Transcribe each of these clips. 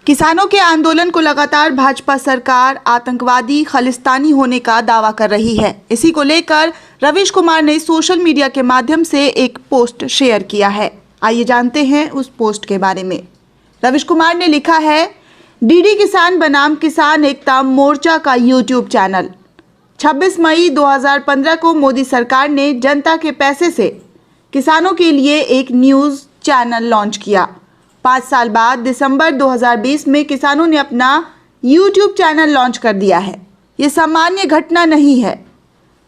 किसानों के आंदोलन को लगातार भाजपा सरकार आतंकवादी खालिस्तानी होने का दावा कर रही है। इसी को लेकर रवीश कुमार ने सोशल मीडिया के माध्यम से एक पोस्ट शेयर किया है। आइए जानते हैं उस पोस्ट के बारे में। रवीश कुमार ने लिखा है, डीडी किसान बनाम किसान एकता मोर्चा का यूट्यूब चैनल। 26 मई 2015 को मोदी सरकार ने जनता के पैसे से किसानों के लिए एक न्यूज़ चैनल लॉन्च किया। 5 साल बाद दिसंबर 2020 में किसानों ने अपना YouTube चैनल लॉन्च कर दिया है। ये सामान्य घटना नहीं है।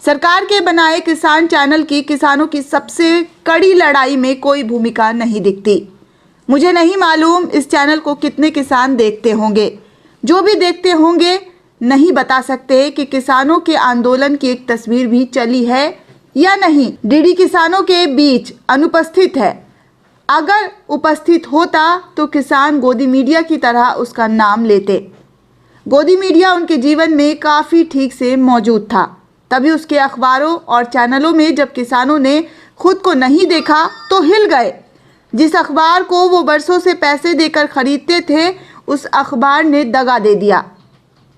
सरकार के बनाए किसान चैनल की किसानों की सबसे कड़ी लड़ाई में कोई भूमिका नहीं दिखती। मुझे नहीं मालूम इस चैनल को कितने किसान देखते होंगे। जो भी देखते होंगे नहीं बता सकते कि किसानों के आंदोलन की एक तस्वीर भी चली है या नहीं। डीडी किसानों के बीच अनुपस्थित है। अगर उपस्थित होता तो किसान गोदी मीडिया की तरह उसका नाम लेते। गोदी मीडिया उनके जीवन में काफ़ी ठीक से मौजूद था। तभी उसके अखबारों और चैनलों में जब किसानों ने खुद को नहीं देखा तो हिल गए। जिस अखबार को वो बरसों से पैसे देकर खरीदते थे उस अखबार ने दगा दे दिया।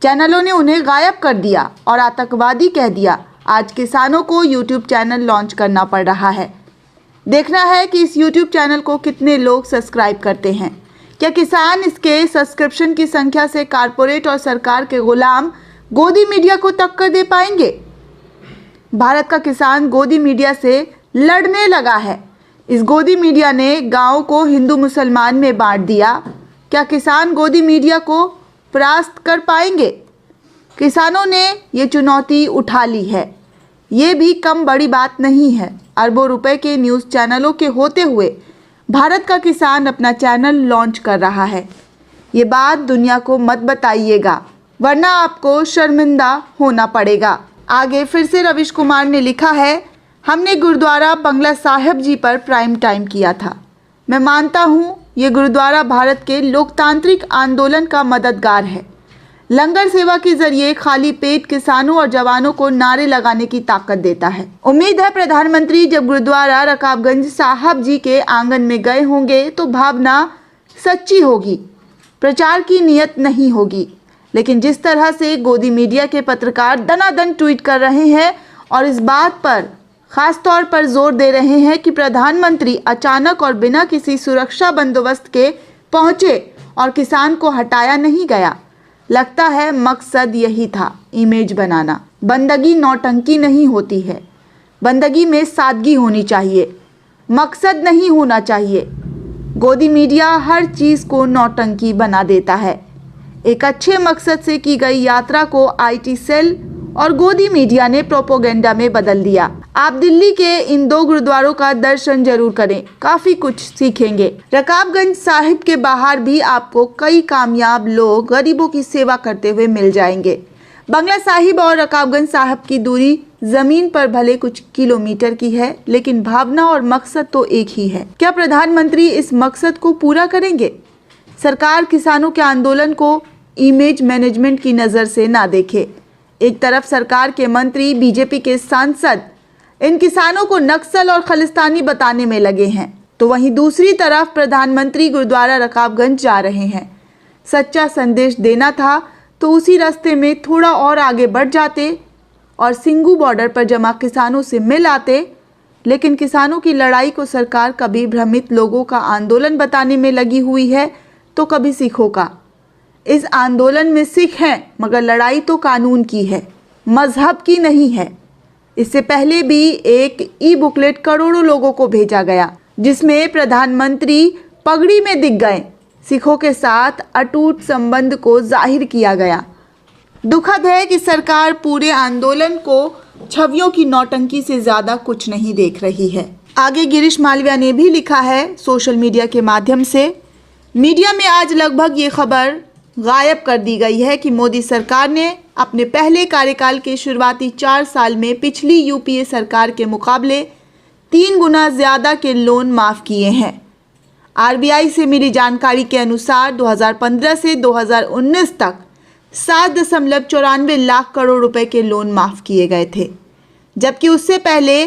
चैनलों ने उन्हें गायब कर दिया और आतंकवादी कह दिया। आज किसानों को यूट्यूब चैनल लॉन्च करना पड़ रहा है। देखना है कि इस YouTube चैनल को कितने लोग सब्सक्राइब करते हैं। क्या किसान इसके सब्सक्रिप्शन की संख्या से कारपोरेट और सरकार के गुलाम गोदी मीडिया को टक्कर दे पाएंगे? भारत का किसान गोदी मीडिया से लड़ने लगा है। इस गोदी मीडिया ने गांव को हिंदू मुसलमान में बांट दिया। क्या किसान गोदी मीडिया को परास्त कर पाएंगे? किसानों ने ये चुनौती उठा ली है। ये भी कम बड़ी बात नहीं है। अरबों रुपए के न्यूज़ चैनलों के होते हुए भारत का किसान अपना चैनल लॉन्च कर रहा है। ये बात दुनिया को मत बताइएगा, वरना आपको शर्मिंदा होना पड़ेगा। आगे फिर से रवीश कुमार ने लिखा है, हमने गुरुद्वारा बंगला साहिब जी पर प्राइम टाइम किया था। मैं मानता हूँ ये गुरुद्वारा भारत के लोकतांत्रिक आंदोलन का मददगार है। लंगर सेवा के जरिए खाली पेट किसानों और जवानों को नारे लगाने की ताकत देता है। उम्मीद है प्रधानमंत्री जब गुरुद्वारा रकाबगंज साहब जी के आंगन में गए होंगे तो भावना सच्ची होगी, प्रचार की नियत नहीं होगी। लेकिन जिस तरह से गोदी मीडिया के पत्रकार दनादन ट्वीट कर रहे हैं और इस बात पर खास तौर पर जोर दे रहे हैं कि प्रधानमंत्री अचानक और बिना किसी सुरक्षा बंदोबस्त के पहुंचे और किसान को हटाया नहीं गया, लगता है मकसद यही था, इमेज बनाना। बंदगी नौटंकी नहीं होती है। बंदगी में सादगी होनी चाहिए, मकसद नहीं होना चाहिए। गोदी मीडिया हर चीज़ को नौटंकी बना देता है। एक अच्छे मकसद से की गई यात्रा को आईटी सेल और गोदी मीडिया ने प्रोपोगेंडा में बदल दिया। आप दिल्ली के इन 2 गुरुद्वारों का दर्शन जरूर करें, काफ़ी कुछ सीखेंगे। रकाबगंज साहिब के बाहर भी आपको कई कामयाब लोग गरीबों की सेवा करते हुए मिल जाएंगे। बंगला साहिब और रकाबगंज साहिब की दूरी ज़मीन पर भले कुछ किलोमीटर की है, लेकिन भावना और मकसद तो एक ही है। क्या प्रधानमंत्री इस मकसद को पूरा करेंगे? सरकार किसानों के आंदोलन को इमेज मैनेजमेंट की नज़र से ना देखे। एक तरफ सरकार के मंत्री, बीजेपी के सांसद इन किसानों को नक्सल और खालिस्तानी बताने में लगे हैं, तो वहीं दूसरी तरफ प्रधानमंत्री गुरुद्वारा रकाबगंज जा रहे हैं। सच्चा संदेश देना था तो उसी रास्ते में थोड़ा और आगे बढ़ जाते और सिंगू बॉर्डर पर जमा किसानों से मिल आते। लेकिन किसानों की लड़ाई को सरकार कभी भ्रमित लोगों का आंदोलन बताने में लगी हुई है तो कभी सिखों का। इस आंदोलन में सिख हैं, मगर लड़ाई तो कानून की है, मजहब की नहीं है। इससे पहले भी एक ई बुकलेट करोड़ों लोगों को भेजा गया, जिसमें प्रधानमंत्री पगड़ी में दिख गए। सिखों के साथ अटूट संबंध को जाहिर किया गया। दुखद है कि सरकार पूरे आंदोलन को छवियों की नौटंकी से ज़्यादा कुछ नहीं देख रही है। आगे गिरीश मालविया ने भी लिखा है सोशल मीडिया के माध्यम से, मीडिया में आज लगभग ये खबर गायब कर दी गई है कि मोदी सरकार ने अपने पहले कार्यकाल के शुरुआती 4 साल में पिछली यूपीए सरकार के मुकाबले 3 गुना ज़्यादा के लोन माफ़ किए हैं। आरबीआई से मिली जानकारी के अनुसार 2015 से 2019 तक 7.94 लाख करोड़ रुपए के लोन माफ़ किए गए थे, जबकि उससे पहले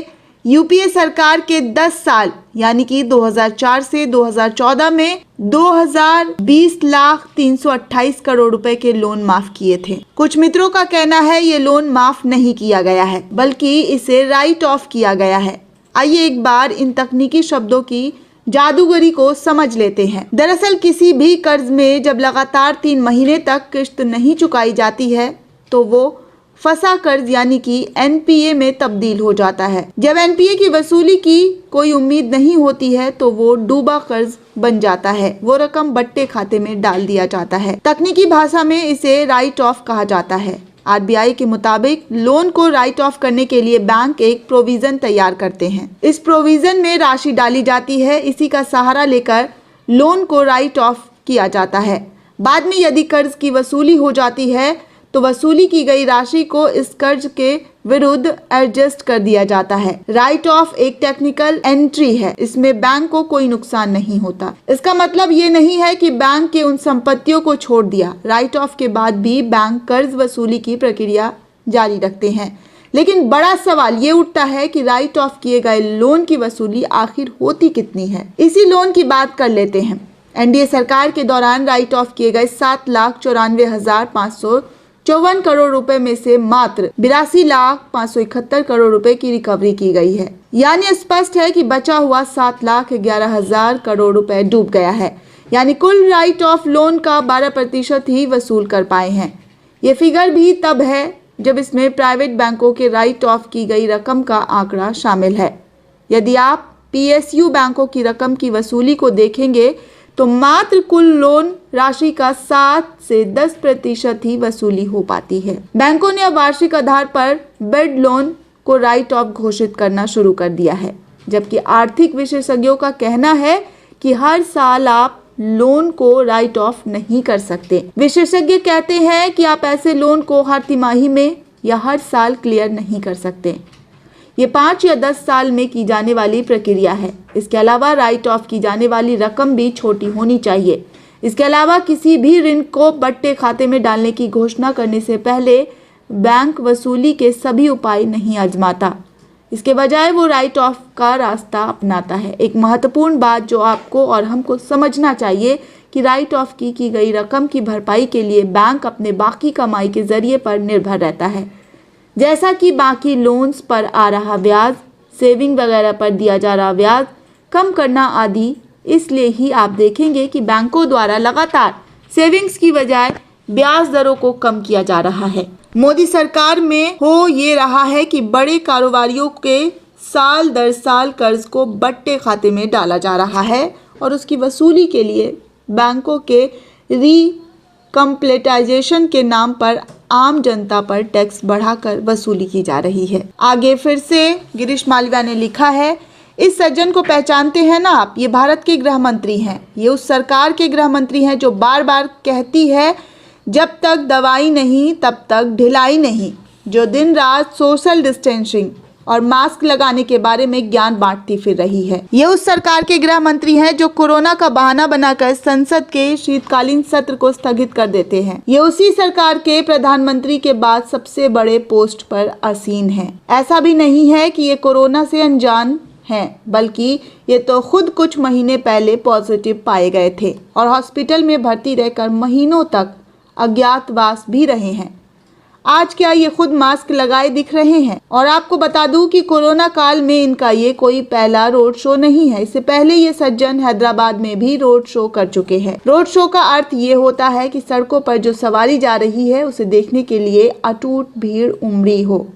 यूपीए सरकार के 10 साल यानी कि 2004 से 2014 में 2020,328 करोड़ रुपए के लोन माफ किए थे। कुछ मित्रों का कहना है ये लोन माफ नहीं किया गया है, बल्कि इसे राइट ऑफ किया गया है। आइए एक बार इन तकनीकी शब्दों की जादूगरी को समझ लेते हैं। दरअसल किसी भी कर्ज में जब लगातार 3 महीने तक किश्त नहीं चुकाई जाती है तो वो फंसा कर्ज यानी कि एनपीए में तब्दील हो जाता है। जब एनपीए की वसूली की कोई उम्मीद नहीं होती है तो वो डूबा कर्ज बन जाता है। वो रकम बट्टे खाते में डाल दिया जाता है। तकनीकी भाषा में इसे राइट ऑफ कहा जाता है। आरबीआई के मुताबिक लोन को राइट ऑफ करने के लिए बैंक एक प्रोविजन तैयार करते हैं। इस प्रोविजन में राशि डाली जाती है। इसी का सहारा लेकर लोन को राइट ऑफ किया जाता है। बाद में यदि कर्ज की वसूली हो जाती है तो वसूली की गई राशि को इस कर्ज के विरुद्ध एडजस्ट कर दिया जाता है। राइट ऑफ एक टेक्निकल एंट्री है। इसमें बैंक को कोई नुकसान नहीं होता। इसका मतलब ये नहीं है कि बैंक के उन संपत्तियों को छोड़ दिया। राइट ऑफ के बाद भी बैंक कर्ज वसूली की प्रक्रिया जारी रखते हैं। लेकिन बड़ा सवाल ये उठता है कि राइट ऑफ किए गए लोन की वसूली आखिर होती कितनी है। इसी लोन की बात कर लेते हैं। एनडीए सरकार के दौरान राइट ऑफ किए गए 7,94,554 करोड़ रुपए में से मात्र 82,571 करोड़ रुपए की रिकवरी की गई है। यानी स्पष्ट है कि बचा हुआ 7,11,000 करोड़ रुपए डूब गया है। यानी कुल राइट ऑफ लोन का 12% ही वसूल कर पाए हैं। ये फिगर भी तब है जब इसमें प्राइवेट बैंकों के राइट ऑफ की गई रकम का आंकड़ा शामिल है। यदि आप पीएसयू बैंकों की रकम की वसूली को देखेंगे तो मात्र कुल लोन राशि का 7 से 10% ही वसूली हो पाती है। बैंकों ने अब वार्षिक आधार पर बेड लोन को राइट ऑफ घोषित करना शुरू कर दिया है, जबकि आर्थिक विशेषज्ञों का कहना है कि हर साल आप लोन को राइट ऑफ नहीं कर सकते। विशेषज्ञ कहते हैं कि आप ऐसे लोन को हर तिमाही में या हर साल क्लियर नहीं कर सकते। ये 5 या 10 साल में की जाने वाली प्रक्रिया है। इसके अलावा राइट ऑफ की जाने वाली रकम भी छोटी होनी चाहिए। इसके अलावा किसी भी ऋण को बट्टे खाते में डालने की घोषणा करने से पहले बैंक वसूली के सभी उपाय नहीं आजमाता। इसके बजाय वो राइट ऑफ का रास्ता अपनाता है। एक महत्वपूर्ण बात जो आपको और हमको समझना चाहिए कि राइट ऑफ की गई रकम की भरपाई के लिए बैंक अपने बाकी कमाई के जरिए पर निर्भर रहता है, जैसा कि बाकी लोन्स पर आ रहा ब्याज, सेविंग वगैरह पर दिया जा रहा ब्याज कम करना आदि। इसलिए ही आप देखेंगे कि बैंकों द्वारा लगातार सेविंग्स की बजाय ब्याज दरों को कम किया जा रहा है। मोदी सरकार में हो ये रहा है कि बड़े कारोबारियों के साल दर साल कर्ज को बट्टे खाते में डाला जा रहा है और उसकी वसूली के लिए बैंकों के रिकम्प्लेटाइजेशन के नाम पर आम जनता पर टैक्स बढ़ाकर वसूली की जा रही है। आगे फिर से गिरीश मालविया ने लिखा है, इस सज्जन को पहचानते हैं ना आप? ये भारत के गृह मंत्री हैं। ये उस सरकार के गृह मंत्री हैं जो बार बार कहती है जब तक दवाई नहीं तब तक ढिलाई नहीं, जो दिन रात सोशल डिस्टेंसिंग और मास्क लगाने के बारे में ज्ञान बांटती फिर रही है। ये उस सरकार के गृह मंत्री हैं जो कोरोना का बहाना बनाकर संसद के शीतकालीन सत्र को स्थगित कर देते हैं। ये उसी सरकार के प्रधानमंत्री के बाद सबसे बड़े पोस्ट पर आसीन हैं। ऐसा भी नहीं है कि ये कोरोना से अनजान हैं, बल्कि ये तो खुद कुछ महीने पहले पॉजिटिव पाए गए थे और हॉस्पिटल में भर्ती रहकर महीनों तक अज्ञातवास भी रहे हैं। आज क्या ये खुद मास्क लगाए दिख रहे हैं? और आपको बता दूं कि कोरोना काल में इनका ये कोई पहला रोड शो नहीं है। इससे पहले ये सज्जन हैदराबाद में भी रोड शो कर चुके हैं। रोड शो का अर्थ ये होता है कि सड़कों पर जो सवारी जा रही है उसे देखने के लिए अटूट भीड़ उमड़ी हो।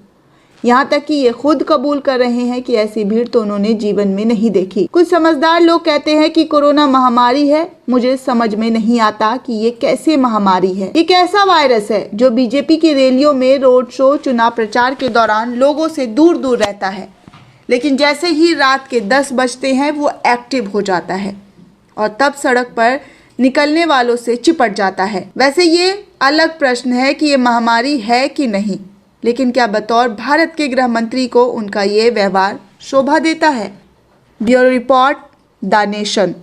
यहाँ तक कि ये खुद कबूल कर रहे हैं कि ऐसी भीड़ तो उन्होंने जीवन में नहीं देखी। कुछ समझदार लोग कहते हैं कि कोरोना महामारी है। मुझे समझ में नहीं आता कि ये कैसे महामारी है। ये कैसा वायरस है जो बीजेपी की रैलियों में, रोड शो, चुनाव प्रचार के दौरान लोगों से दूर दूर रहता है, लेकिन जैसे ही रात के 10 बजते हैं वो एक्टिव हो जाता है और तब सड़क पर निकलने वालों से चिपट जाता है। वैसे ये अलग प्रश्न है कि ये महामारी है कि नहीं, लेकिन क्या बतौर भारत के गृह मंत्री को उनका ये व्यवहार शोभा देता है? Bureau report, the nation.